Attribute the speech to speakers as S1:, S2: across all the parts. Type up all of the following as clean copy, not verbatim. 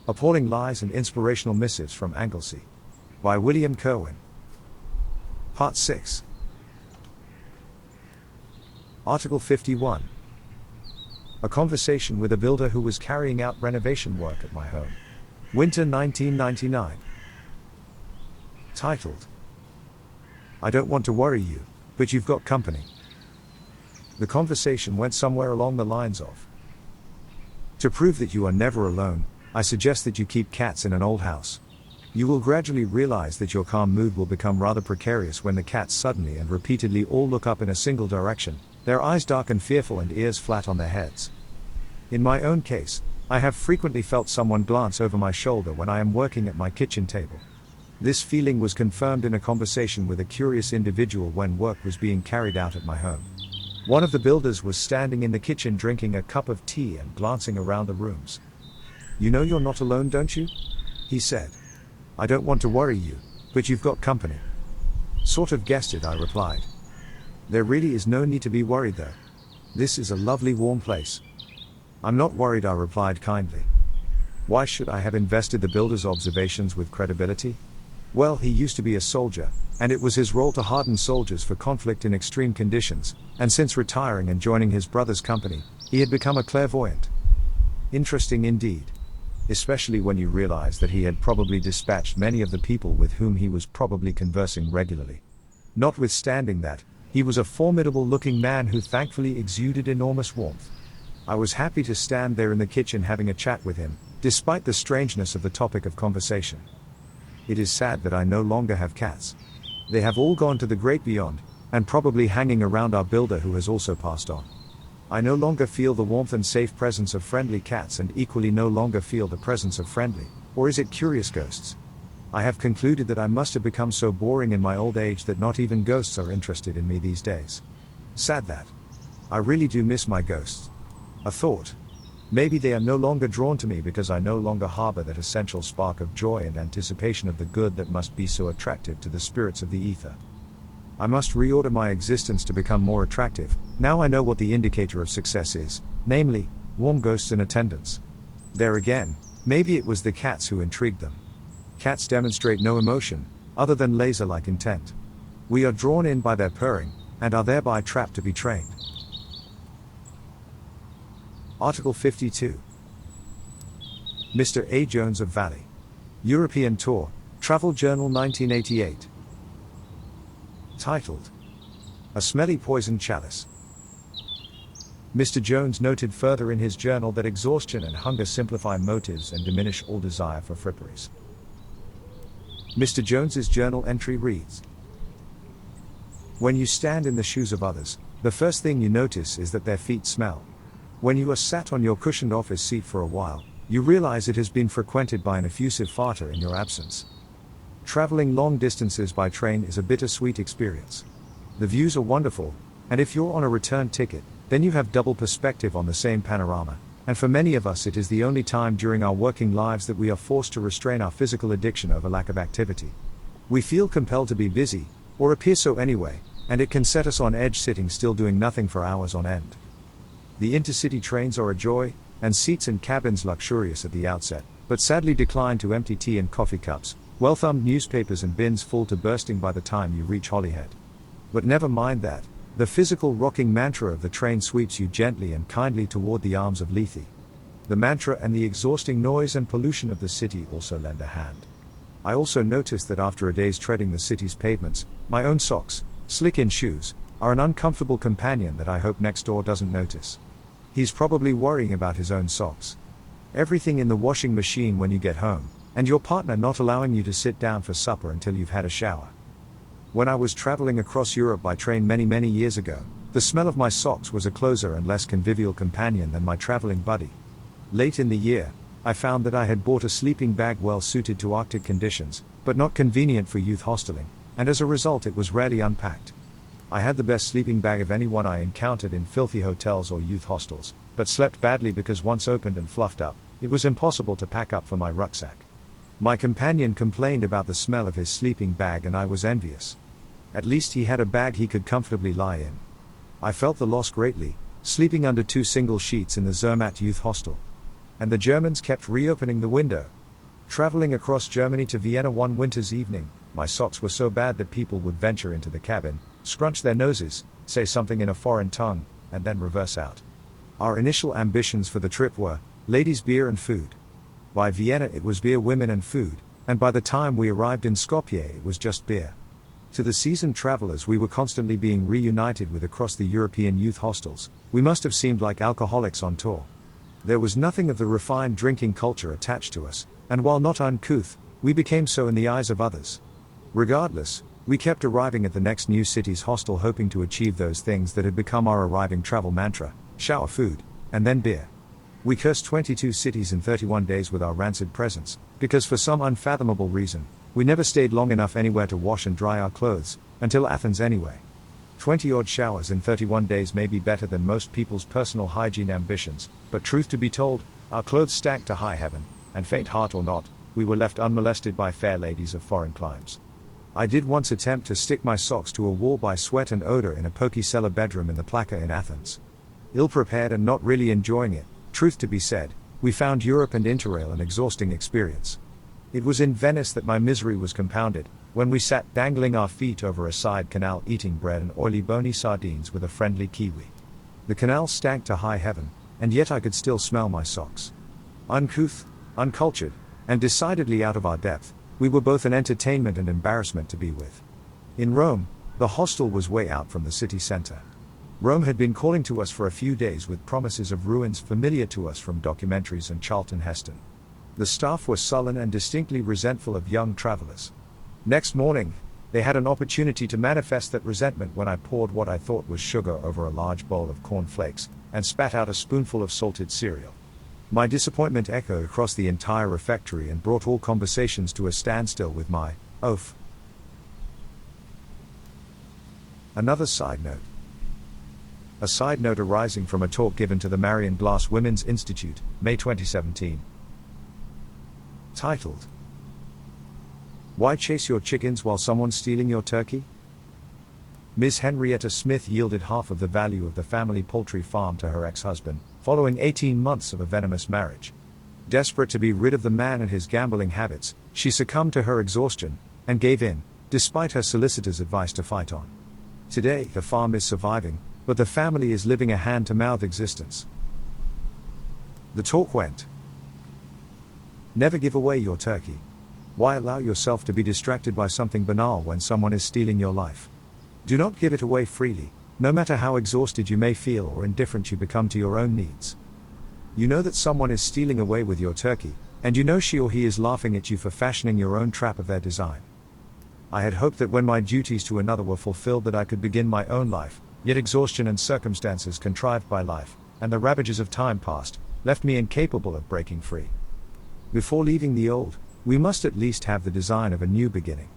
S1: Appalling Lies and Inspirational Missives from Anglesey. By William Kerwin. Part 6. Article 51. A conversation with a builder who was carrying out renovation work at my home. Winter 1999. Titled, I don't want to worry you, but you've got company. The conversation went somewhere along the lines of, to prove that you are never alone, I suggest that you keep cats in an old house. You will gradually realize that your calm mood will become rather precarious when the cats suddenly and repeatedly all look up in a single direction, their eyes dark and fearful and ears flat on their heads. In my own case, I have frequently felt someone glance over my shoulder when I am working at my kitchen table. This feeling was confirmed in a conversation with a curious individual when work was being carried out at my home. One of the builders was standing in the kitchen drinking a cup of tea and glancing around the rooms. You know you're not alone, don't you? He said. I don't want to worry you, but you've got company. Sort of guessed it, I replied. There really is no need to be worried though. This is a lovely warm place. I'm not worried, I replied kindly. Why should I have invested the builder's observations with credibility? Well, he used to be a soldier, and it was his role to harden soldiers for conflict in extreme conditions, and since retiring and joining his brother's company, he had become a clairvoyant. Interesting indeed. Especially when you realize that he had probably dispatched many of the people with whom he was probably conversing regularly. Notwithstanding that, he was a formidable-looking man who thankfully exuded enormous warmth. I was happy to stand there in the kitchen having a chat with him, despite the strangeness of the topic of conversation. It is sad that I no longer have cats. They have all gone to the great beyond, and probably hanging around our builder who has also passed on. I no longer feel the warmth and safe presence of friendly cats and equally no longer feel the presence of friendly, or is it curious ghosts? I have concluded that I must have become so boring in my old age that not even ghosts are interested in me these days. Sad that. I really do miss my ghosts. A thought. Maybe they are no longer drawn to me because I no longer harbor that essential spark of joy and anticipation of the good that must be so attractive to the spirits of the ether. I must reorder my existence to become more attractive. Now I know what the indicator of success is, namely, warm ghosts in attendance. There again, maybe it was the cats who intrigued them. Cats demonstrate no emotion, other than laser-like intent. We are drawn in by their purring, and are thereby trapped to be trained. Article 52. Mr. A. Jones of Valley. European Tour, Travel Journal 1988. Titled, A Smelly Poison Chalice. Mr. Jones noted further in his journal that exhaustion and hunger simplify motives and diminish all desire for fripperies. Mr. Jones's journal entry reads, when you stand in the shoes of others, the first thing you notice is that their feet smell. When you are sat on your cushioned office seat for a while, you realize it has been frequented by an effusive farter in your absence. Traveling long distances by train is a bittersweet experience. The views are wonderful, and if you're on a return ticket, then you have double perspective on the same panorama, and for many of us it is the only time during our working lives that we are forced to restrain our physical addiction over lack of activity. We feel compelled to be busy, or appear so anyway, and it can set us on edge sitting still doing nothing for hours on end. The intercity trains are a joy, and seats and cabins luxurious at the outset, but sadly decline to empty tea and coffee cups, well-thumbed newspapers and bins full to bursting by the time you reach Holyhead. But never mind that, the physical rocking mantra of the train sweeps you gently and kindly toward the arms of Lethe. The mantra and the exhausting noise and pollution of the city also lend a hand. I also noticed that after a day's treading the city's pavements, my own socks, slick-in shoes, are an uncomfortable companion that I hope next door doesn't notice. He's probably worrying about his own socks. Everything in the washing machine when you get home, and your partner not allowing you to sit down for supper until you've had a shower. When I was traveling across Europe by train many years ago, the smell of my socks was a closer and less convivial companion than my traveling buddy. Late in the year, I found that I had bought a sleeping bag well suited to Arctic conditions, but not convenient for youth hosteling, and as a result it was rarely unpacked. I had the best sleeping bag of anyone I encountered in filthy hotels or youth hostels, but slept badly because once opened and fluffed up, it was impossible to pack up for my rucksack. My companion complained about the smell of his sleeping bag and I was envious. At least he had a bag he could comfortably lie in. I felt the loss greatly, sleeping under 2 single sheets in the Zermatt Youth Hostel. and the Germans kept reopening the window. Traveling across Germany to Vienna one winter's evening, my socks were so bad that people would venture into the cabin, scrunch their noses, say something in a foreign tongue, and then reverse out. Our initial ambitions for the trip were ladies, beer and food. By Vienna it was beer, women and food, and by the time we arrived in Skopje it was just beer. To the seasoned travelers we were constantly being reunited with across the European youth hostels, we must have seemed like alcoholics on tour. There was nothing of the refined drinking culture attached to us, and while not uncouth, we became so in the eyes of others. Regardless, we kept arriving at the next new city's hostel hoping to achieve those things that had become our arriving travel mantra: shower, food, and then beer. We cursed 22 cities in 31 days with our rancid presence, because for some unfathomable reason, we never stayed long enough anywhere to wash and dry our clothes, until Athens anyway. 20-odd showers in 31 days may be better than most people's personal hygiene ambitions, but truth to be told, our clothes stank to high heaven, and faint heart or not, we were left unmolested by fair ladies of foreign climes. I did once attempt to stick my socks to a wall by sweat and odor in a pokey cellar bedroom in the Plaka in Athens. Ill-prepared and not really enjoying it, truth to be said, we found Europe and Interrail an exhausting experience. It was in Venice that my misery was compounded, when we sat dangling our feet over a side canal eating bread and oily bony sardines with a friendly Kiwi. The canal stank to high heaven, and yet I could still smell my socks. Uncouth, uncultured, and decidedly out of our depth, we were both an entertainment and embarrassment to be with. In Rome, the hostel was way out from the city center. Rome had been calling to us for a few days with promises of ruins familiar to us from documentaries and Charlton Heston. The staff was sullen and distinctly resentful of young travelers. Next morning, they had an opportunity to manifest that resentment when I poured what I thought was sugar over a large bowl of corn flakes, and spat out a spoonful of salted cereal. My disappointment echoed across the entire refectory and brought all conversations to a standstill with my oaf. Another side note. A side note arising from a talk given to the Marion Glass Women's Institute, May 2017. Titled, "Why Chase Your Chickens While Someone's Stealing Your Turkey?" Ms. Henrietta Smith yielded half of the value of the family poultry farm to her ex-husband, following 18 months of a venomous marriage. Desperate to be rid of the man and his gambling habits, she succumbed to her exhaustion, and gave in, despite her solicitor's advice to fight on. Today, the farm is surviving, but the family is living a hand-to-mouth existence. The talk went, "Never give away your turkey. Why allow yourself to be distracted by something banal when someone is stealing your life? Do not give it away freely, no matter how exhausted you may feel or indifferent you become to your own needs. You know that someone is stealing away with your turkey, and you know she or he is laughing at you for fashioning your own trap of their design. I had hoped that when my duties to another were fulfilled that I could begin my own life, yet exhaustion and circumstances contrived by life, and the ravages of time past, left me incapable of breaking free. Before leaving the old, we must at least have the design of a new beginning.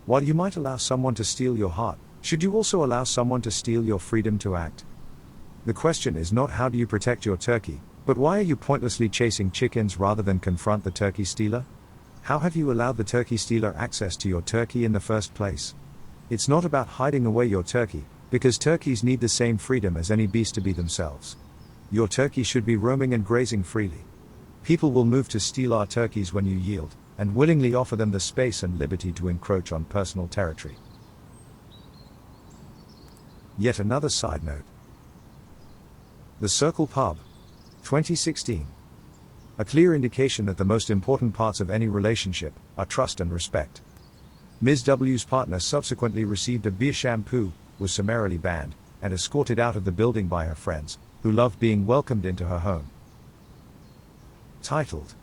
S1: While you might allow someone to steal your heart, should you also allow someone to steal your freedom to act? The question is not how do you protect your turkey, but why are you pointlessly chasing chickens rather than confront the turkey stealer? How have you allowed the turkey stealer access to your turkey in the first place? It's not about hiding away your turkey, because turkeys need the same freedom as any beast to be themselves. Your turkey should be roaming and grazing freely. People will move to steal our turkeys when you yield, and willingly offer them the space and liberty to encroach on personal territory." Yet another side note. The Circle Pub, 2016. A clear indication that the most important parts of any relationship are trust and respect. Ms. W's partner subsequently received a beer shampoo, was summarily banned, and escorted out of the building by her friends, who loved being welcomed into her home. Titled,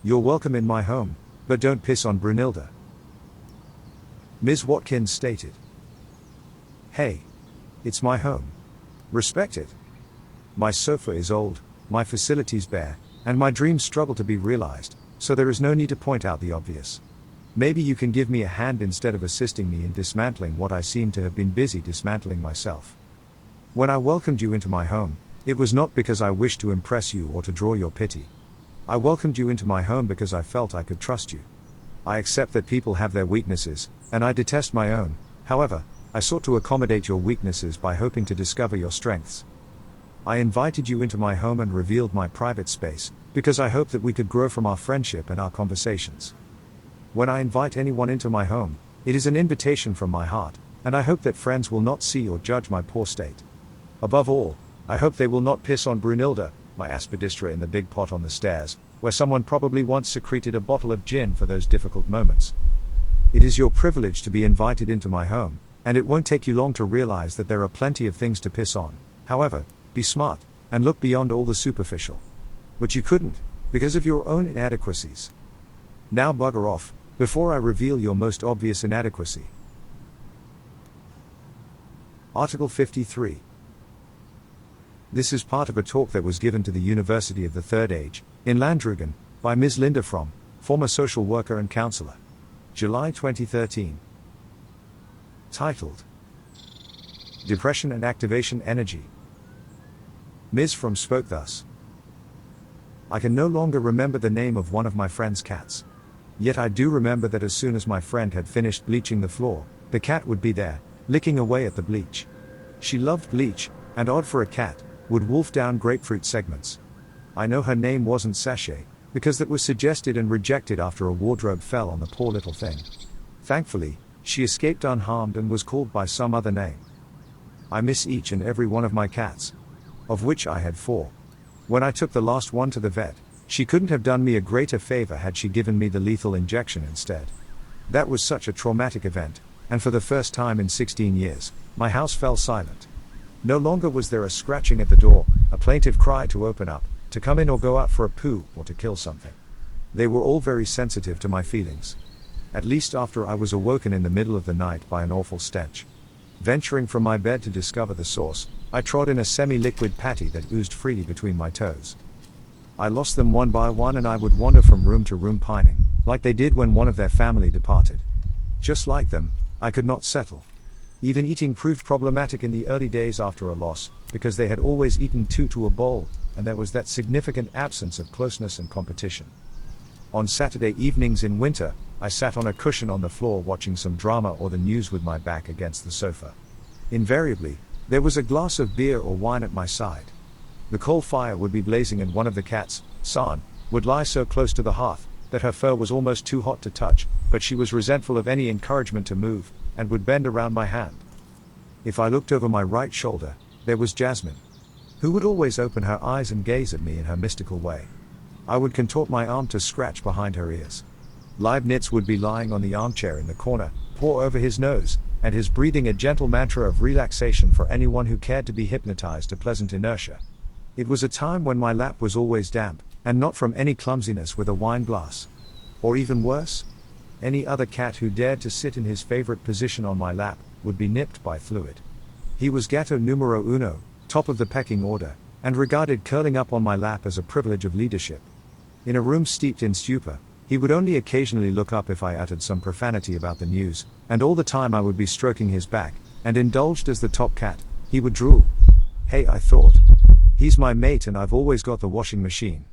S1: "You're welcome in my home, but don't piss on Brunilda." Ms. Watkins stated, "Hey, it's my home. Respect it. My sofa is old, my facilities bare, and my dreams struggle to be realized, so there is no need to point out the obvious. Maybe you can give me a hand instead of assisting me in dismantling what I seem to have been busy dismantling myself. When I welcomed you into my home, it was not because I wished to impress you or to draw your pity. I welcomed you into my home because I felt I could trust you. I accept that people have their weaknesses, and I detest my own. However, I sought to accommodate your weaknesses by hoping to discover your strengths. I invited you into my home and revealed my private space, because I hope that we could grow from our friendship and our conversations. When I invite anyone into my home, it is an invitation from my heart, and I hope that friends will not see or judge my poor state. Above all, I hope they will not piss on Brunilda, my aspidistra in the big pot on the stairs, where someone probably once secreted a bottle of gin for those difficult moments. It is your privilege to be invited into my home, and it won't take you long to realize that there are plenty of things to piss on. However, be smart, and look beyond all the superficial. But you couldn't, because of your own inadequacies. Now bugger off, before I reveal your most obvious inadequacy. Article 53. This is part of a talk that was given to the University of the Third Age, in Landrugen, by Ms. Linda Fromm, former social worker and counselor. July 2013. Titled, Depression and Activation Energy. Ms. Fromm spoke thus. I can no longer remember the name of one of my friend's cats. Yet I do remember that as soon as my friend had finished bleaching the floor, the cat would be there, licking away at the bleach. She loved bleach, and odd for a cat, would wolf down grapefruit segments. I know her name wasn't Sachet, because that was suggested and rejected after a wardrobe fell on the poor little thing. Thankfully, she escaped unharmed and was called by some other name. I miss each and every one of my cats, of which I had 4. When I took the last one to the vet, she couldn't have done me a greater favor had she given me the lethal injection instead. That was such a traumatic event, and for the first time in 16 years, my house fell silent. No longer was there a scratching at the door, a plaintive cry to open up, to come in or go out for a poo, or to kill something. They were all very sensitive to my feelings. At least after I was awoken in the middle of the night by an awful stench. Venturing from my bed to discover the source, I trod in a semi-liquid patty that oozed freely between my toes. I lost them one by one, and I would wander from room to room pining, like they did when one of their family departed. Just like them, I could not settle. Even eating proved problematic in the early days after a loss, because they had always eaten 2 to a bowl, and there was that significant absence of closeness and competition. On Saturday evenings in winter, I sat on a cushion on the floor watching some drama or the news with my back against the sofa. Invariably, there was a glass of beer or wine at my side. The coal fire would be blazing, and one of the cats, San, would lie so close to the hearth that her fur was almost too hot to touch, but she was resentful of any encouragement to move, and would bend around my hand. If I looked over my right shoulder, there was Jasmine, who would always open her eyes and gaze at me in her mystical way. I would contort my arm to scratch behind her ears. Leibniz would be lying on the armchair in the corner, paw over his nose, and his breathing a gentle mantra of relaxation for anyone who cared to be hypnotized to pleasant inertia. It was a time when my lap was always damp, and not from any clumsiness with a wine glass. Or even worse, any other cat who dared to sit in his favorite position on my lap would be nipped by fluid. He was gato numero uno, top of the pecking order, and regarded curling up on my lap as a privilege of leadership. In a room steeped in stupor, he would only occasionally look up if I uttered some profanity about the news, and all the time I would be stroking his back, and indulged as the top cat, he would drool. Hey, I thought. He's my mate and I've always got the washing machine.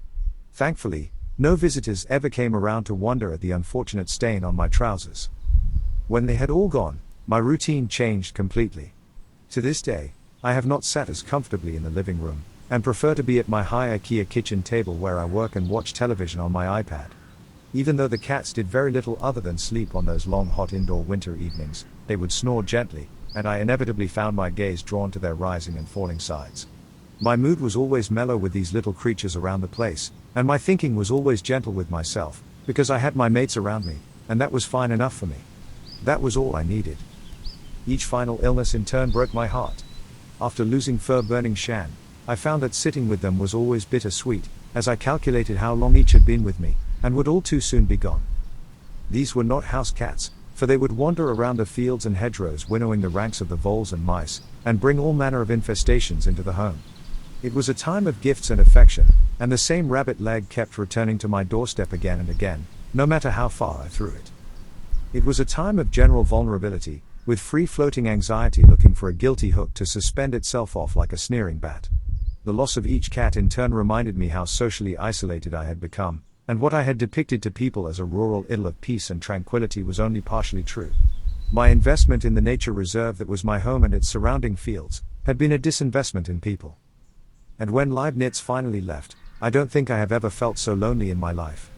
S1: Thankfully, no visitors ever came around to wonder at the unfortunate stain on my trousers. When they had all gone, my routine changed completely. To this day, I have not sat as comfortably in the living room, and prefer to be at my high IKEA kitchen table where I work and watch television on my iPad. Even though the cats did very little other than sleep on those long hot indoor winter evenings, they would snore gently, and I inevitably found my gaze drawn to their rising and falling sides. My mood was always mellow with these little creatures around the place, and my thinking was always gentle with myself, because I had my mates around me, and that was fine enough for me. That was all I needed. Each final illness in turn broke my heart. After losing fur-burning Shan, I found that sitting with them was always bittersweet, as I calculated how long each had been with me, and would all too soon be gone. These were not house cats, for they would wander around the fields and hedgerows winnowing the ranks of the voles and mice, and bring all manner of infestations into the home. It was a time of gifts and affection, and the same rabbit leg kept returning to my doorstep again and again, no matter how far I threw it. It was a time of general vulnerability, with free-floating anxiety looking for a guilty hook to suspend itself off like a sneering bat. The loss of each cat in turn reminded me how socially isolated I had become, and what I had depicted to people as a rural idyll of peace and tranquility was only partially true. My investment in the nature reserve that was my home and its surrounding fields had been a disinvestment in people. And when Leibniz finally left, I don't think I have ever felt so lonely in my life.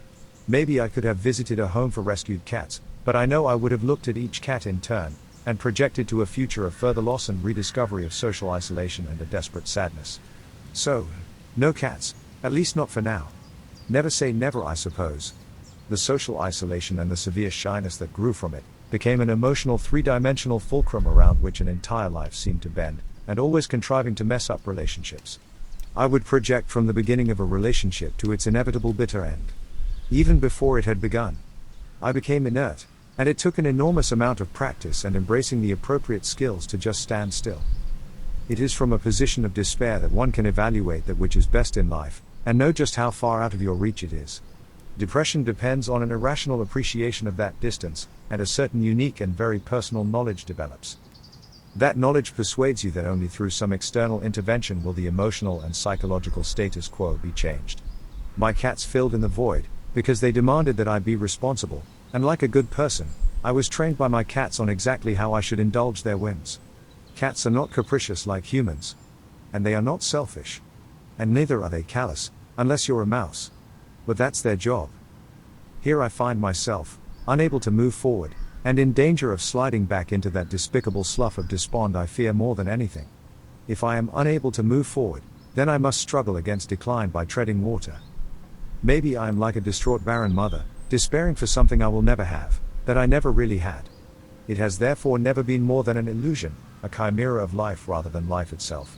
S1: Maybe I could have visited a home for rescued cats, but I know I would have looked at each cat in turn, and projected to a future of further loss and rediscovery of social isolation and a desperate sadness. So, no cats, at least not for now. Never say never, I suppose. The social isolation and the severe shyness that grew from it became an emotional three-dimensional fulcrum around which an entire life seemed to bend, and always contriving to mess up relationships. I would project from the beginning of a relationship to its inevitable bitter end. Even before it had begun, I became inert, and it took an enormous amount of practice and embracing the appropriate skills to just stand still. It is from a position of despair that one can evaluate that which is best in life, and know just how far out of your reach it is. Depression depends on an irrational appreciation of that distance, and a certain unique and very personal knowledge develops. That knowledge persuades you that only through some external intervention will the emotional and psychological status quo be changed. My cats filled in the void, because they demanded that I be responsible, and like a good person, I was trained by my cats on exactly how I should indulge their whims. Cats are not capricious like humans. And they are not selfish. And neither are they callous, unless you're a mouse. But that's their job. Here I find myself, unable to move forward, and in danger of sliding back into that despicable slough of despond I fear more than anything. If I am unable to move forward, then I must struggle against decline by treading water. Maybe I am like a distraught barren mother, despairing for something I will never have, that I never really had. It has therefore never been more than an illusion, a chimera of life rather than life itself.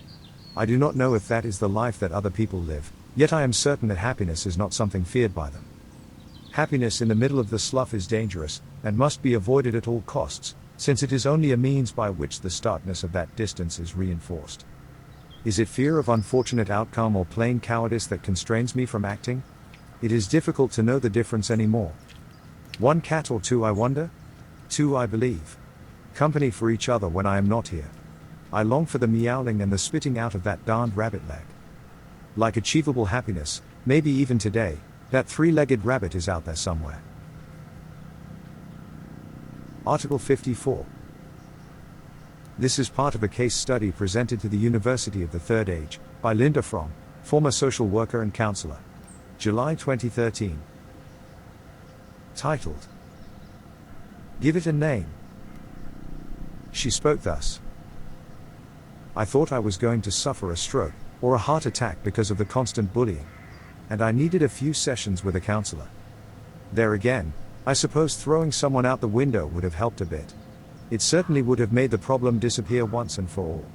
S1: I do not know if that is the life that other people live, yet I am certain that happiness is not something feared by them. Happiness in the middle of the slough is dangerous, and must be avoided at all costs, since it is only a means by which the starkness of that distance is reinforced. Is it fear of unfortunate outcome or plain cowardice that constrains me from acting? It is difficult to know the difference anymore. One cat or two, I wonder? Two, I believe. Company for each other when I am not here. I long for the meowling and the spitting out of that darned rabbit leg. Like achievable happiness, maybe even today, that three-legged rabbit is out there somewhere. Article 54. This is part of a case study presented to the University of the Third Age, by Linda Fromm, former social worker and counselor. July 2013. Titled, Give It a Name. She spoke thus. I thought I was going to suffer a stroke, or a heart attack because of the constant bullying. And I needed a few sessions with a counselor. There again, I suppose throwing someone out the window would have helped a bit. It certainly would have made the problem disappear once and for all.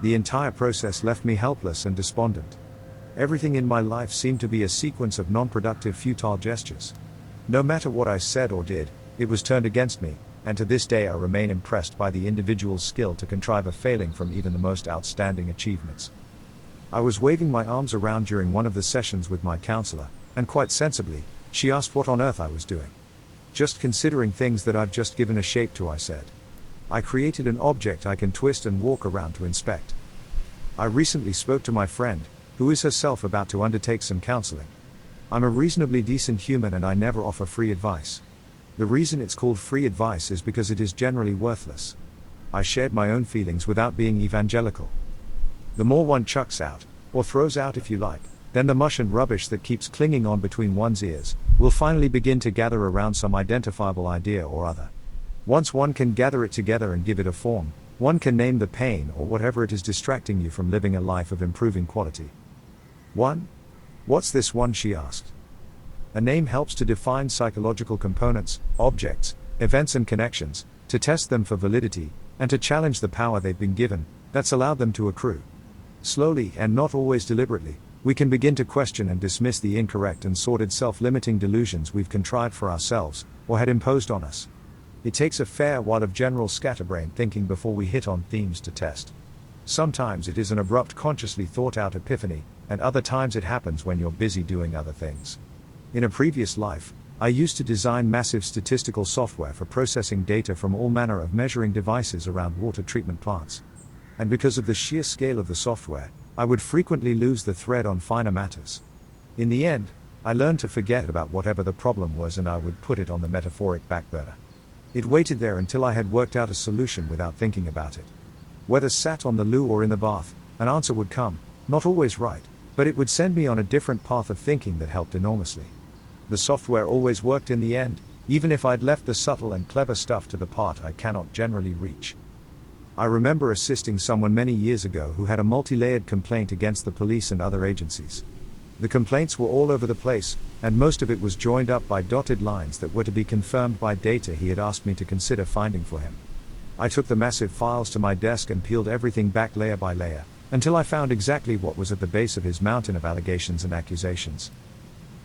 S1: The entire process left me helpless and despondent. Everything in my life seemed to be a sequence of non-productive futile gestures. No matter what I said or did, it was turned against me, and to this day I remain impressed by the individual's skill to contrive a failing from even the most outstanding achievements. I was waving my arms around during one of the sessions with my counselor, and quite sensibly, she asked what on earth I was doing. Just considering things that I've just given a shape to, I said. I created an object I can twist and walk around to inspect. I recently spoke to my friend, who is herself about to undertake some counseling. I'm a reasonably decent human and I never offer free advice. The reason it's called free advice is because it is generally worthless. I shared my own feelings without being evangelical. The more one chucks out, or throws out if you like, then the mush and rubbish that keeps clinging on between one's ears, will finally begin to gather around some identifiable idea or other. Once one can gather it together and give it a form, one can name the pain or whatever it is distracting you from living a life of improving quality. One? What's this one, she asked. A name helps to define psychological components, objects, events and connections, to test them for validity, and to challenge the power they've been given, that's allowed them to accrue. Slowly, and not always deliberately, we can begin to question and dismiss the incorrect and sordid self-limiting delusions we've contrived for ourselves, or had imposed on us. It takes a fair while of general scatterbrain thinking before we hit on themes to test. Sometimes it is an abrupt consciously thought-out epiphany, and other times it happens when you're busy doing other things. In a previous life, I used to design massive statistical software for processing data from all manner of measuring devices around water treatment plants. And because of the sheer scale of the software, I would frequently lose the thread on finer matters. In the end, I learned to forget about whatever the problem was and I would put it on the metaphoric back burner. It waited there until I had worked out a solution without thinking about it. Whether sat on the loo or in the bath, an answer would come, Not always right, but it would send me on a different path of thinking that helped enormously. The software always worked in the end, even if I'd left the subtle and clever stuff to the part I cannot generally reach. I remember assisting someone many years ago who had a multi-layered complaint against the police and other agencies. The complaints were all over the place, and most of it was joined up by dotted lines that were to be confirmed by data he had asked me to consider finding for him. I took the massive files to my desk and peeled everything back layer by layer, until I found exactly what was at the base of his mountain of allegations and accusations.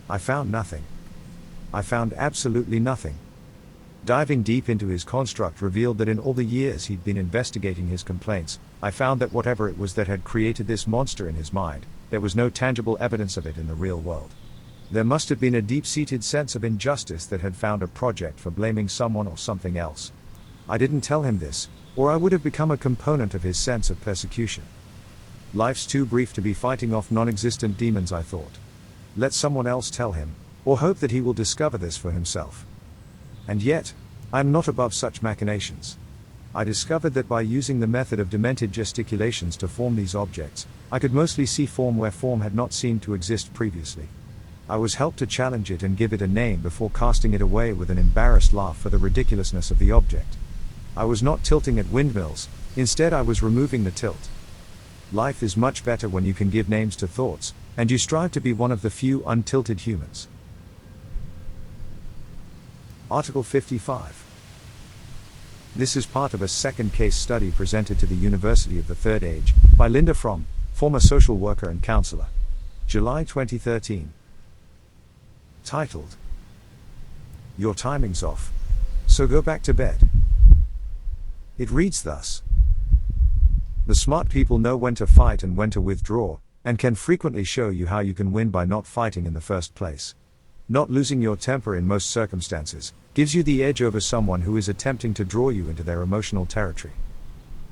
S1: I found nothing. I found absolutely nothing. Diving deep into his construct revealed that in all the years he'd been investigating his complaints, I found that whatever it was that had created this monster in his mind, there was no tangible evidence of it in the real world. There must have been a deep-seated sense of injustice that had found a project for blaming someone or something else. I didn't tell him this, or I would have become a component of his sense of persecution. Life's too brief to be fighting off non-existent demons, I thought. Let someone else tell him, or hope that he will discover this for himself. And yet, I am not above such machinations. I discovered that by using the method of demented gesticulations to form these objects, I could mostly see form where form had not seemed to exist previously. I was helped to challenge it and give it a name before casting it away with an embarrassed laugh for the ridiculousness of the object. I was not tilting at windmills, instead I was removing the tilt. Life is much better when you can give names to thoughts, and you strive to be one of the few untilted humans. Article 55. This is part of a second case study presented to the University of the Third Age, by Linda Fromm, former social worker and counselor. July 2013. Titled, Your Timing's Off, So Go Back to Bed. It reads thus. The smart people know when to fight and when to withdraw, and can frequently show you how you can win by not fighting in the first place. Not losing your temper in most circumstances gives you the edge over someone who is attempting to draw you into their emotional territory.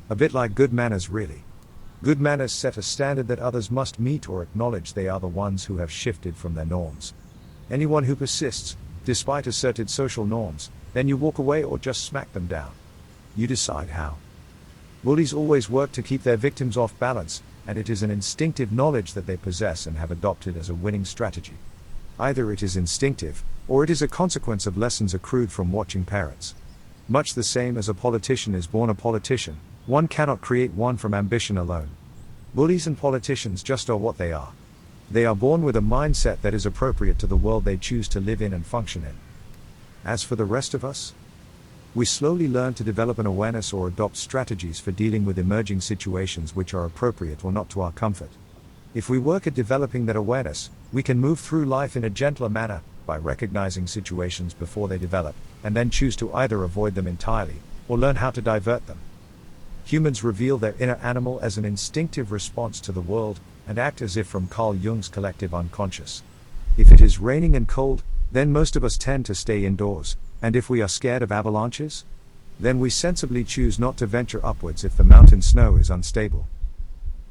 S1: A bit like good manners, really. Good manners set a standard that others must meet or acknowledge they are the ones who have shifted from their norms. Anyone who persists, despite asserted social norms, then you walk away or just smack them down. You decide how. Bullies always work to keep their victims off balance, and it is an instinctive knowledge that they possess and have adopted as a winning strategy. Either it is instinctive, or it is a consequence of lessons accrued from watching parents. Much the same as a politician is born a politician, one cannot create one from ambition alone. Bullies and politicians just are what they are. They are born with a mindset that is appropriate to the world they choose to live in and function in. As for the rest of us, we slowly learn to develop an awareness or adopt strategies for dealing with emerging situations which are appropriate or not to our comfort. If we work at developing that awareness, we can move through life in a gentler manner, by recognizing situations before they develop, and then choose to either avoid them entirely, or learn how to divert them. Humans reveal their inner animal as an instinctive response to the world, and act as if from Carl Jung's collective unconscious. If it is raining and cold, then most of us tend to stay indoors, and if we are scared of avalanches, then we sensibly choose not to venture upwards if the mountain snow is unstable.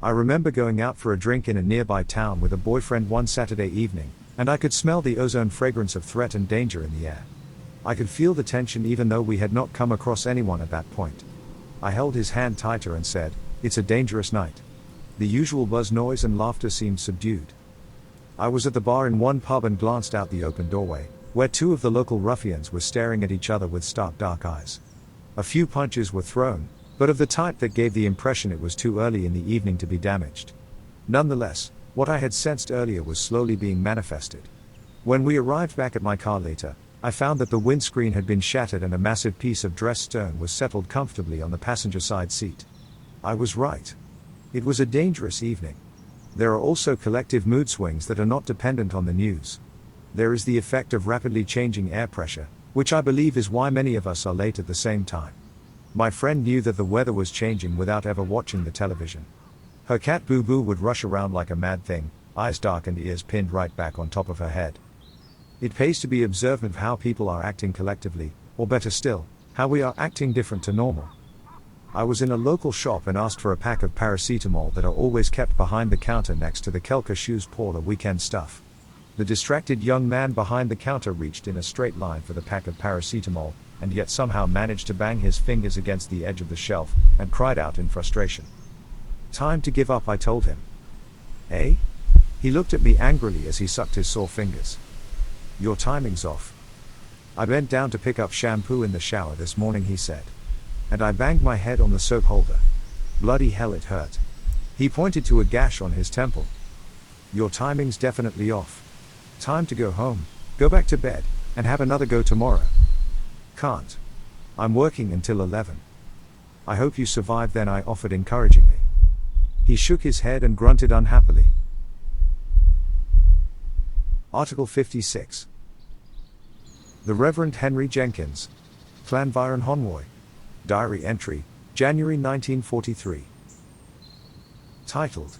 S1: I remember going out for a drink in a nearby town with a boyfriend one Saturday evening, and I could smell the ozone fragrance of threat and danger in the air. I could feel the tension even though we had not come across anyone at that point. I held his hand tighter and said, "It's a dangerous night." The usual buzz noise and laughter seemed subdued. I was at the bar in one pub and glanced out the open doorway, where two of the local ruffians were staring at each other with stark dark eyes. A few punches were thrown, but of the type that gave the impression it was too early in the evening to be damaged. Nonetheless, what I had sensed earlier was slowly being manifested. When we arrived back at my car later, I found that the windscreen had been shattered and a massive piece of dressed stone was settled comfortably on the passenger side seat. I was right. It was a dangerous evening. There are also collective mood swings that are not dependent on the news. There is the effect of rapidly changing air pressure, which I believe is why many of us are late at the same time. My friend knew that the weather was changing without ever watching the television. Her cat Boo Boo would rush around like a mad thing, eyes dark and ears pinned right back on top of her head. It pays to be observant of how people are acting collectively, or better still, how we are acting different to normal. I was in a local shop and asked for a pack of paracetamol that are always kept behind the counter next to the Kelka shoes Paula weekend stuff. The distracted young man behind the counter reached in a straight line for the pack of paracetamol, and yet somehow managed to bang his fingers against the edge of the shelf, and cried out in frustration. "Time to give up," I told him. Eh? He looked at me angrily as he sucked his sore fingers. Your timing's off. I bent down to pick up shampoo in the shower this morning, he said. And I banged my head on the soap holder. Bloody hell, it hurt. He pointed to a gash on his temple. Your timing's definitely off. Time to go home, go back to bed, and have another go tomorrow. Can't. I'm working until 11. I hope you survive then, I offered encouragingly. He shook his head and grunted unhappily. Article 56. The Reverend Henry Jenkins, Llanfairpwllgwyngyllgogerychwraig. Diary entry, January 1943. Titled,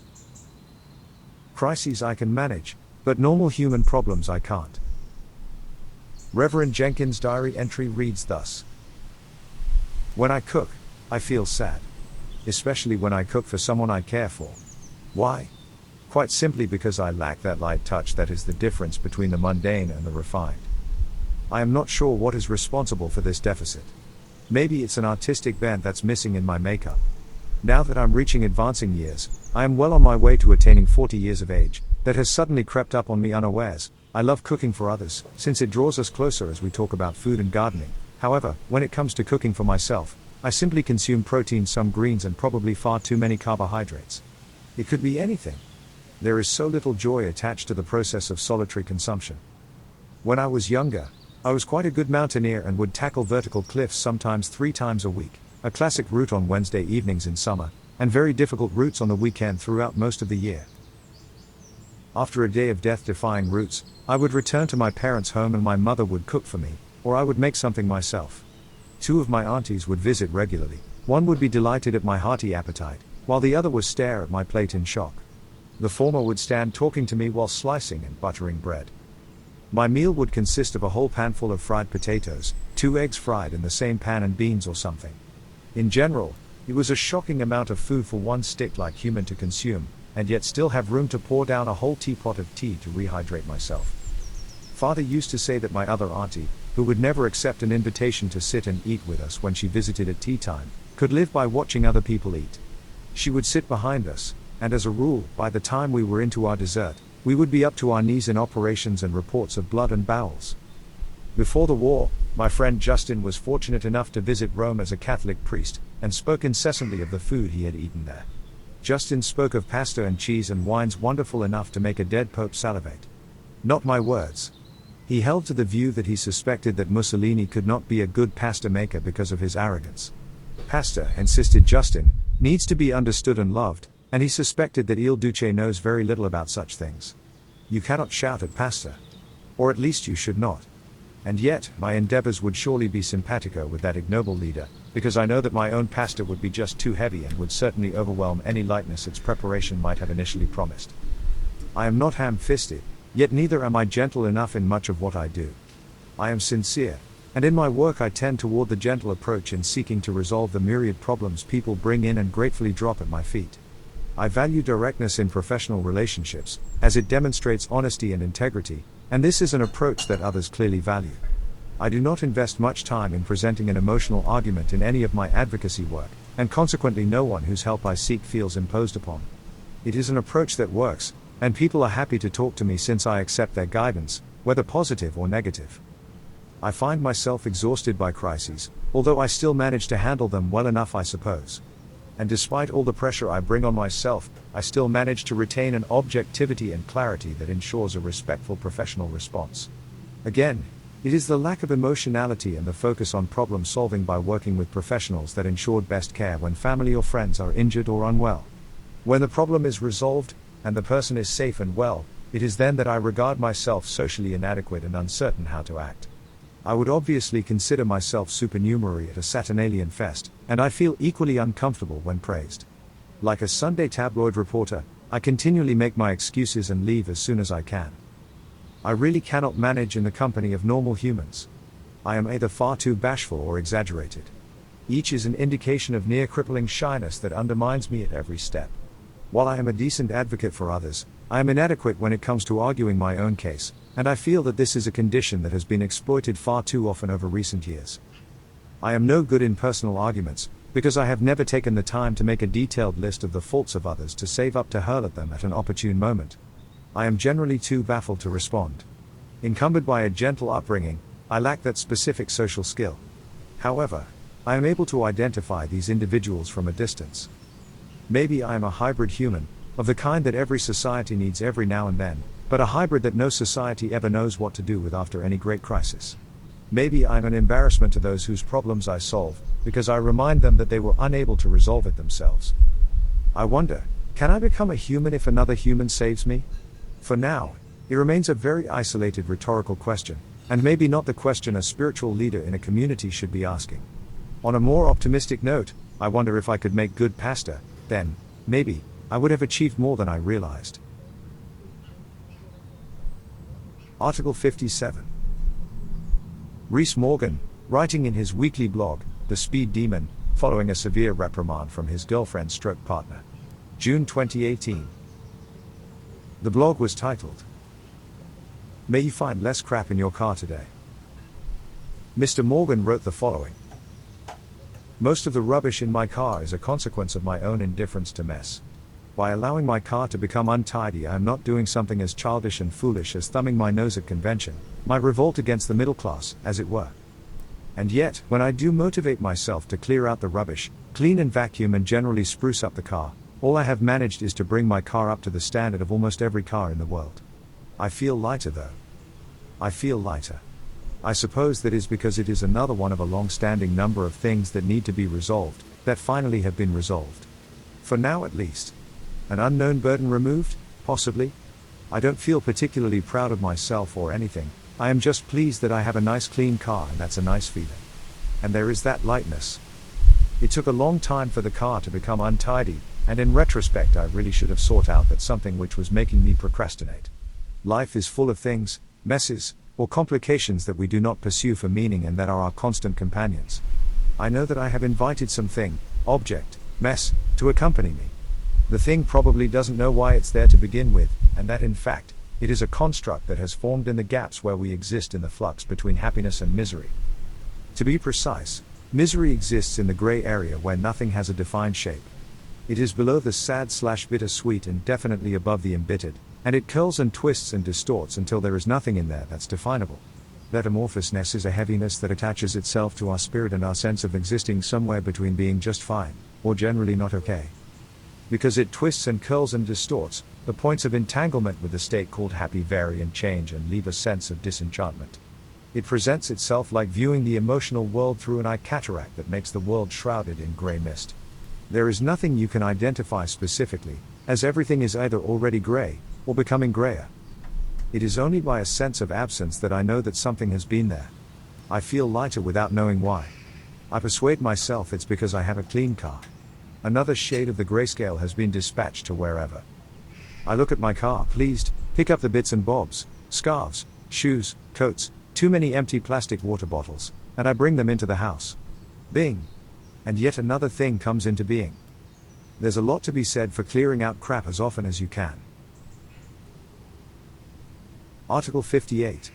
S1: Crises I Can Manage, but Normal Human Problems I Can't. Reverend Jenkins' diary entry reads thus. When I cook, I feel sad. Especially when I cook for someone I care for. Why? Quite simply because I lack that light touch that is the difference between the mundane and the refined. I am not sure what is responsible for this deficit. Maybe it's an artistic bent that's missing in my makeup. Now that I'm reaching advancing years, I am well on my way to attaining 40 years of age, that has suddenly crept up on me unawares. I love cooking for others, since it draws us closer as we talk about food and gardening. However, when it comes to cooking for myself, I simply consume protein, some greens, and probably far too many carbohydrates. It could be anything. There is so little joy attached to the process of solitary consumption. When I was younger, I was quite a good mountaineer and would tackle vertical cliffs sometimes 3 times a week, a classic route on Wednesday evenings in summer, and very difficult routes on the weekend throughout most of the year. After a day of death-defying routes, I would return to my parents' home and my mother would cook for me, or I would make something myself. 2 of my aunties would visit regularly. One would be delighted at my hearty appetite, while the other would stare at my plate in shock. The former would stand talking to me while slicing and buttering bread. My meal would consist of a whole panful of fried potatoes, 2 eggs fried in the same pan, and beans or something. In general, it was a shocking amount of food for one stick-like human to consume, and yet still have room to pour down a whole teapot of tea to rehydrate myself. Father used to say that my other auntie, who would never accept an invitation to sit and eat with us when she visited at tea time, could live by watching other people eat. She would sit behind us, and as a rule, by the time we were into our dessert, we would be up to our knees in operations and reports of blood and bowels. Before the war, my friend Justin was fortunate enough to visit Rome as a Catholic priest, and spoke incessantly of the food he had eaten there. Justin spoke of pasta and cheese and wines wonderful enough to make a dead pope salivate. Not my words. He held to the view that he suspected that Mussolini could not be a good pasta maker because of his arrogance. Pasta, insisted Justin, needs to be understood and loved, and he suspected that Il Duce knows very little about such things. You cannot shout at pasta. Or at least you should not. And yet, my endeavors would surely be simpatico with that ignoble leader, because I know that my own pasta would be just too heavy and would certainly overwhelm any lightness its preparation might have initially promised. I am not ham-fisted, yet neither am I gentle enough in much of what I do. I am sincere, and in my work I tend toward the gentle approach in seeking to resolve the myriad problems people bring in and gratefully drop at my feet. I value directness in professional relationships, as it demonstrates honesty and integrity, and this is an approach that others clearly value. I do not invest much time in presenting an emotional argument in any of my advocacy work, and consequently no one whose help I seek feels imposed upon. It is an approach that works, and people are happy to talk to me since I accept their guidance, whether positive or negative. I find myself exhausted by crises, although I still manage to handle them well enough, I suppose. And despite all the pressure I bring on myself, I still manage to retain an objectivity and clarity that ensures a respectful professional response. Again, it is the lack of emotionality and the focus on problem solving by working with professionals that ensured best care when family or friends are injured or unwell. When the problem is resolved, and the person is safe and well, it is then that I regard myself socially inadequate and uncertain how to act. I would obviously consider myself supernumerary at a Saturnalian fest, and I feel equally uncomfortable when praised. Like a Sunday tabloid reporter, I continually make my excuses and leave as soon as I can. I really cannot manage in the company of normal humans. I am either far too bashful or exaggerated. Each is an indication of near-crippling shyness that undermines me at every step. While I am a decent advocate for others, I am inadequate when it comes to arguing my own case, and I feel that this is a condition that has been exploited far too often over recent years. I am no good in personal arguments, because I have never taken the time to make a detailed list of the faults of others to save up to hurl at them at an opportune moment. I am generally too baffled to respond. Encumbered by a gentle upbringing, I lack that specific social skill. However, I am able to identify these individuals from a distance. Maybe I am a hybrid human, of the kind that every society needs every now and then, but a hybrid that no society ever knows what to do with after any great crisis. Maybe I'm an embarrassment to those whose problems I solve, because I remind them that they were unable to resolve it themselves. I wonder, can I become a human if another human saves me? For now, it remains a very isolated rhetorical question, and maybe not the question a spiritual leader in a community should be asking. On a more optimistic note, I wonder if I could make good pasta, then, maybe, I would have achieved more than I realized. Article 57. Rhys Morgan, writing in his weekly blog, The Speed Demon, following a severe reprimand from his girlfriend/partner. June 2018. The blog was titled, "May you find less crap in your car today." Mr. Morgan wrote the following. Most of the rubbish in my car is a consequence of my own indifference to mess. By allowing my car to become untidy, I am not doing something as childish and foolish as thumbing my nose at convention, my revolt against the middle class, as it were. And yet, when I do motivate myself to clear out the rubbish, clean and vacuum and generally spruce up the car, all I have managed is to bring my car up to the standard of almost every car in the world. I feel lighter though. I feel lighter. I suppose that is because it is another one of a long-standing number of things that need to be resolved, that finally have been resolved. For now at least. An unknown burden removed? Possibly. I don't feel particularly proud of myself or anything, I am just pleased that I have a nice clean car, and that's a nice feeling. And there is that lightness. It took a long time for the car to become untidy, and in retrospect I really should have sought out that something which was making me procrastinate. Life is full of things, messes, or complications that we do not pursue for meaning and that are our constant companions. I know that I have invited some thing, object, mess, to accompany me. The thing probably doesn't know why it's there to begin with, and that in fact, it is a construct that has formed in the gaps where we exist in the flux between happiness and misery. To be precise, misery exists in the gray area where nothing has a defined shape. It is below the sad/bittersweet and definitely above the embittered, and it curls and twists and distorts until there is nothing in there that's definable. That amorphousness is a heaviness that attaches itself to our spirit and our sense of existing somewhere between being just fine, or generally not okay. Because it twists and curls and distorts, the points of entanglement with the state called happy vary and change and leave a sense of disenchantment. It presents itself like viewing the emotional world through an eye cataract that makes the world shrouded in gray mist. There is nothing you can identify specifically, as everything is either already gray, or becoming grayer. It is only by a sense of absence that I know that something has been there. I feel lighter without knowing why. I persuade myself it's because I have a clean car. Another shade of the grayscale has been dispatched to wherever. I look at my car, pleased, pick up the bits and bobs, scarves, shoes, coats, too many empty plastic water bottles, and I bring them into the house. Bing! And yet another thing comes into being. There's a lot to be said for clearing out crap as often as you can. Article 58.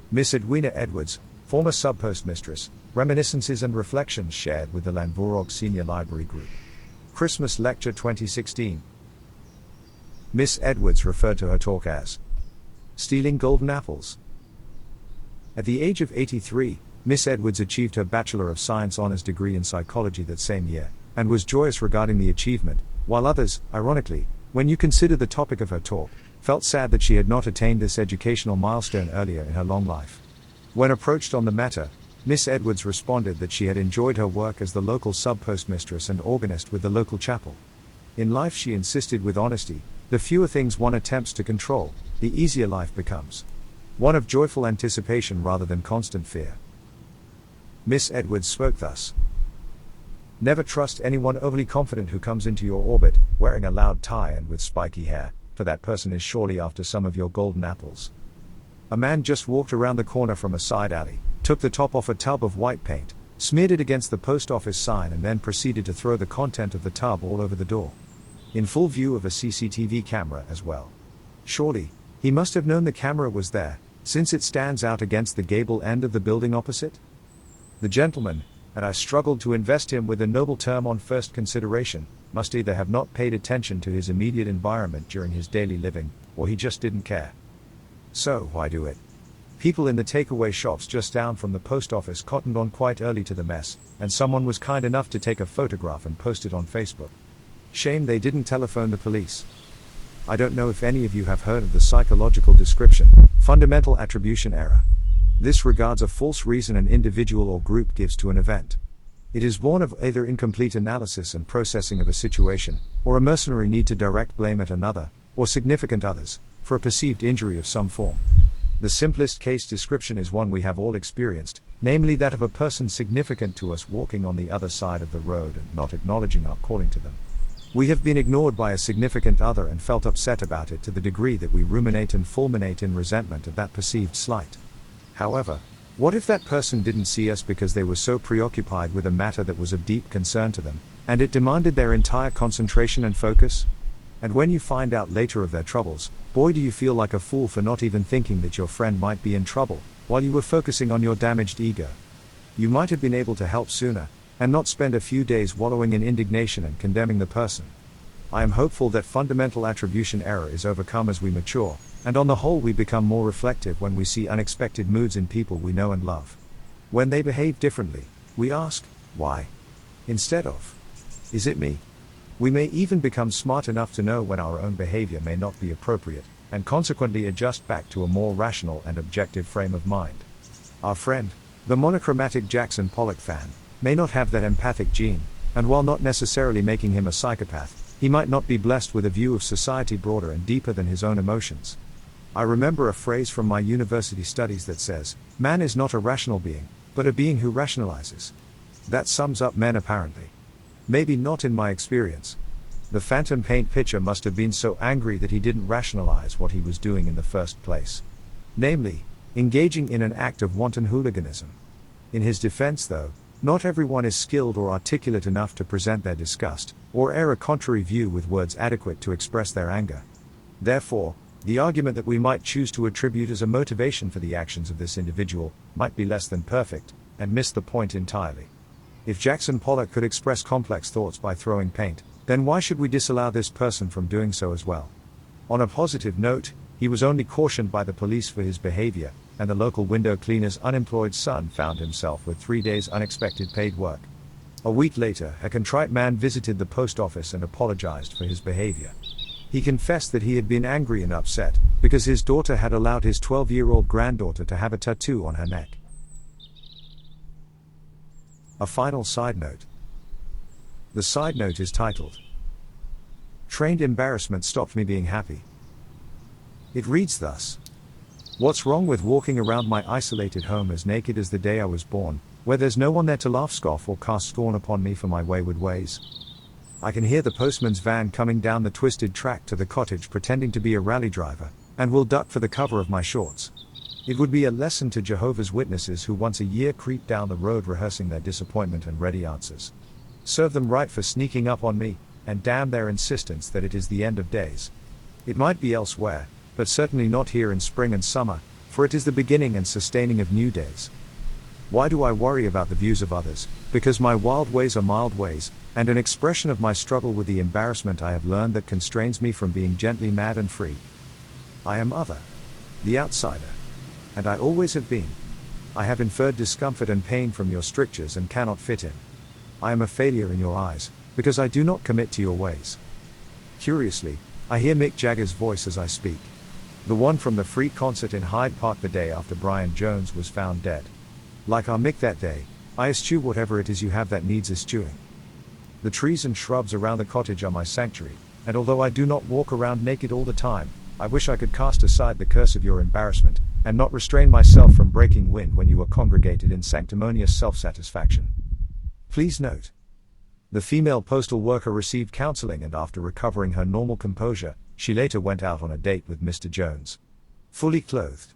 S1: Miss Edwina Edwards, former sub-postmistress, reminiscences and reflections shared with the Llanfwrog Senior Library Group. Christmas Lecture 2016. Miss Edwards referred to her talk as "Stealing Golden Apples." At the age of 83, Miss Edwards achieved her Bachelor of Science Honours degree in psychology that same year, and was joyous regarding the achievement, while others, ironically, when you consider the topic of her talk, felt sad that she had not attained this educational milestone earlier in her long life. When approached on the matter, Miss Edwards responded that she had enjoyed her work as the local sub-postmistress and organist with the local chapel. In life, she insisted with honesty, the fewer things one attempts to control, the easier life becomes. One of joyful anticipation rather than constant fear. Miss Edwards spoke thus. Never trust anyone overly confident who comes into your orbit, wearing a loud tie and with spiky hair, for that person is surely after some of your golden apples. A man just walked around the corner from a side alley, took the top off a tub of white paint, smeared it against the post office sign and then proceeded to throw the content of the tub all over the door. In full view of a CCTV camera as well. Surely, he must have known the camera was there, since it stands out against the gable end of the building opposite? The gentleman, and I struggled to invest him with a noble term on first consideration, must either have not paid attention to his immediate environment during his daily living, or he just didn't care. So, why do it? People in the takeaway shops just down from the post office cottoned on quite early to the mess, and someone was kind enough to take a photograph and post it on Facebook. Shame they didn't telephone the police. I don't know if any of you have heard of the psychological description, fundamental attribution error. This regards a false reason an individual or group gives to an event. It is born of either incomplete analysis and processing of a situation, or a mercenary need to direct blame at another, or significant others, for a perceived injury of some form. The simplest case description is one we have all experienced, namely that of a person significant to us walking on the other side of the road and not acknowledging our calling to them. We have been ignored by a significant other and felt upset about it to the degree that we ruminate and fulminate in resentment at that perceived slight. However, what if that person didn't see us because they were so preoccupied with a matter that was of deep concern to them, and it demanded their entire concentration and focus? And when you find out later of their troubles, boy do you feel like a fool for not even thinking that your friend might be in trouble, while you were focusing on your damaged ego. You might have been able to help sooner, and not spend a few days wallowing in indignation and condemning the person. I am hopeful that fundamental attribution error is overcome as we mature, and on the whole we become more reflective when we see unexpected moods in people we know and love. When they behave differently, we ask, why? Instead of, is it me? We may even become smart enough to know when our own behavior may not be appropriate, and consequently adjust back to a more rational and objective frame of mind. Our friend, the monochromatic Jackson Pollock fan, may not have that empathic gene, and while not necessarily making him a psychopath, he might not be blessed with a view of society broader and deeper than his own emotions. I remember a phrase from my university studies that says, "Man is not a rational being, but a being who rationalizes." That sums up men apparently. Maybe not in my experience. The phantom paint pitcher must have been so angry that he didn't rationalize what he was doing in the first place. Namely, engaging in an act of wanton hooliganism. In his defense though, not everyone is skilled or articulate enough to present their disgust, or air a contrary view with words adequate to express their anger. Therefore, the argument that we might choose to attribute as a motivation for the actions of this individual might be less than perfect, and miss the point entirely. If Jackson Pollock could express complex thoughts by throwing paint, then why should we disallow this person from doing so as well? On a positive note, he was only cautioned by the police for his behavior, and the local window cleaner's unemployed son found himself with 3 days unexpected paid work. A week later, a contrite man visited the post office and apologized for his behavior. He confessed that he had been angry and upset, because his daughter had allowed his 12-year-old granddaughter to have a tattoo on her neck. A final side note. The side note is titled, "Trained Embarrassment Stopped Me Being Happy." It reads thus. What's wrong with walking around my isolated home as naked as the day I was born, where there's no one there to laugh, scoff, or cast scorn upon me for my wayward ways? I can hear the postman's van coming down the twisted track to the cottage pretending to be a rally driver, and will duck for the cover of my shorts. It would be a lesson to Jehovah's Witnesses who once a year creep down the road rehearsing their disappointment and ready answers. Serve them right for sneaking up on me, and damn their insistence that it is the end of days. It might be elsewhere, but certainly not here in spring and summer, for it is the beginning and sustaining of new days. Why do I worry about the views of others? Because my wild ways are mild ways, and an expression of my struggle with the embarrassment I have learned that constrains me from being gently mad and free. I am other, the outsider, and I always have been. I have inferred discomfort and pain from your strictures and cannot fit in. I am a failure in your eyes, because I do not commit to your ways. Curiously, I hear Mick Jagger's voice as I speak. The one from the free concert in Hyde Park the day after Brian Jones was found dead. Like our Mick that day, I eschew whatever it is you have that needs eschewing. The trees and shrubs around the cottage are my sanctuary, and although I do not walk around naked all the time, I wish I could cast aside the curse of your embarrassment, and not restrain myself from breaking wind when you are congregated in sanctimonious self-satisfaction. Please note. The female postal worker received counseling, and after recovering her normal composure, she later went out on a date with Mr. Jones. Fully clothed.